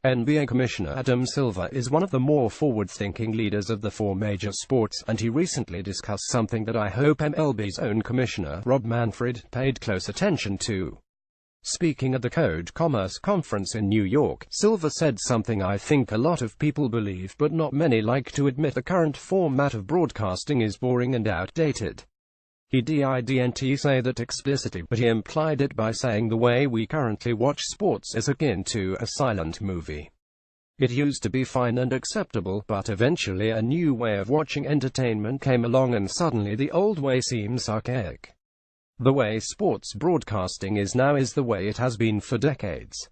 NBA Commissioner Adam Silver is one of the more forward-thinking leaders of the four major sports, and he recently discussed something that I hope MLB's own commissioner, Rob Manfred, paid close attention to. Speaking at the Code Commerce Conference in New York, Silver said something I think a lot of people believe but not many like to admit: the current format of broadcasting is boring and outdated. He didn't say that explicitly, but he implied it by saying the way we currently watch sports is akin to a silent movie. It used to be fine and acceptable, but eventually a new way of watching entertainment came along and suddenly the old way seems archaic. The way sports broadcasting is now is the way it has been for decades.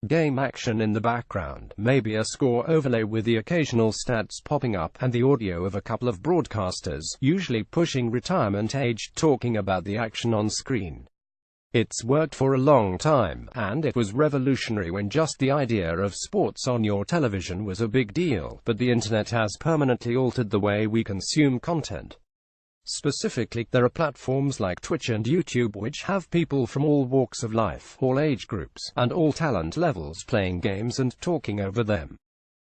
Game action in the background, maybe a score overlay with the occasional stats popping up, and the audio of a couple of broadcasters, usually pushing retirement age, talking about the action on screen. It's worked for a long time, and it was revolutionary when just the idea of sports on your television was a big deal, but the internet has permanently altered the way we consume content. Specifically, there are platforms like Twitch and YouTube which have people from all walks of life, all age groups, and all talent levels playing games and talking over them.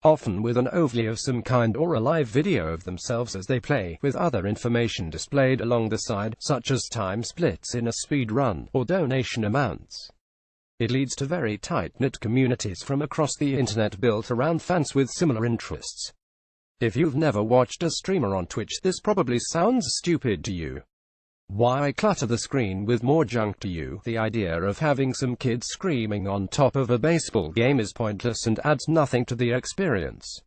Often with an overlay of some kind or a live video of themselves as they play, with other information displayed along the side, such as time splits in a speed run, or donation amounts. It leads to very tight-knit communities from across the internet built around fans with similar interests. If you've never watched a streamer on Twitch, this probably sounds stupid to you. Why clutter the screen with more junk to you? The idea of having some kids screaming on top of a baseball game is pointless and adds nothing to the experience.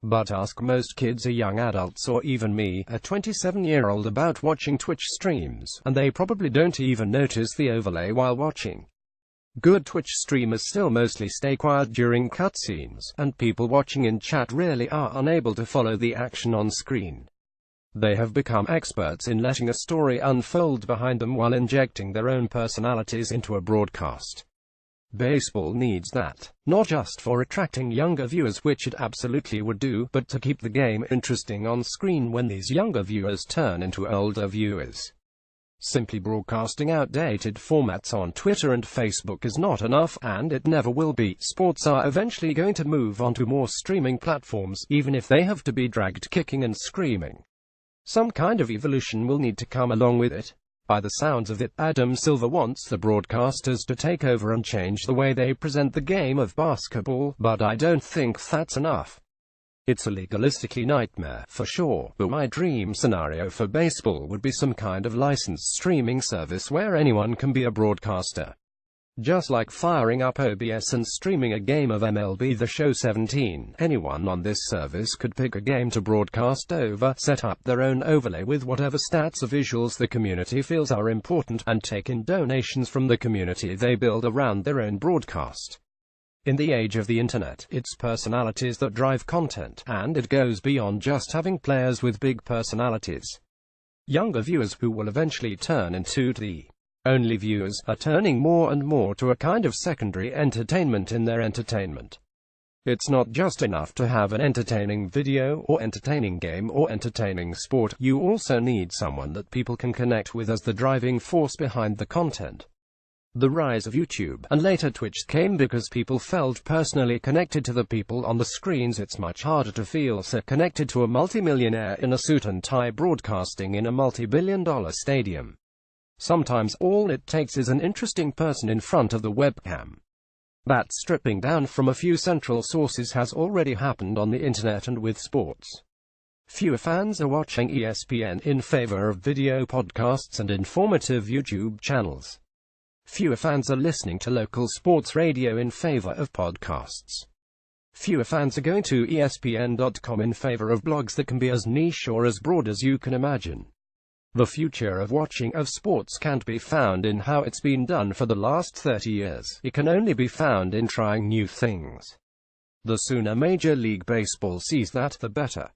But ask most kids or young adults, or even me, a 27-year-old, about watching Twitch streams, and they probably don't even notice the overlay while watching. Good Twitch streamers still mostly stay quiet during cutscenes, and people watching in chat really are unable to follow the action on screen. They have become experts in letting a story unfold behind them while injecting their own personalities into a broadcast. Baseball needs that, not just for attracting younger viewers, which it absolutely would do, but to keep the game interesting on screen when these younger viewers turn into older viewers. Simply broadcasting outdated formats on Twitter and Facebook is not enough, and it never will be. Sports are eventually going to move on to more streaming platforms, even if they have to be dragged kicking and screaming. Some kind of evolution will need to come along with it. By the sounds of it, Adam Silver wants the broadcasters to take over and change the way they present the game of basketball, but I don't think that's enough. It's a legalistically nightmare, for sure, but my dream scenario for baseball would be some kind of licensed streaming service where anyone can be a broadcaster. Just like firing up OBS and streaming a game of MLB The Show 17, anyone on this service could pick a game to broadcast over, set up their own overlay with whatever stats or visuals the community feels are important, and take in donations from the community they build around their own broadcast. In the age of the internet, it's personalities that drive content, and it goes beyond just having players with big personalities. Younger viewers, who will eventually turn into the only viewers, are turning more and more to a kind of secondary entertainment in their entertainment. It's not just enough to have an entertaining video, or entertaining game, or entertaining sport. You also need someone that people can connect with as the driving force behind the content. The rise of YouTube, and later Twitch, came because people felt personally connected to the people on the screens. It's much harder to feel so connected to a multimillionaire in a suit and tie broadcasting in a multi-billion-dollar stadium. Sometimes all it takes is an interesting person in front of the webcam. That stripping down from a few central sources has already happened on the internet and with sports. Fewer fans are watching ESPN in favor of video podcasts and informative YouTube channels. Fewer fans are listening to local sports radio in favor of podcasts. Fewer fans are going to ESPN.com in favor of blogs that can be as niche or as broad as you can imagine. The future of watching of sports can't be found in how it's been done for the last 30 years. It can only be found in trying new things. The sooner Major League Baseball sees that, the better.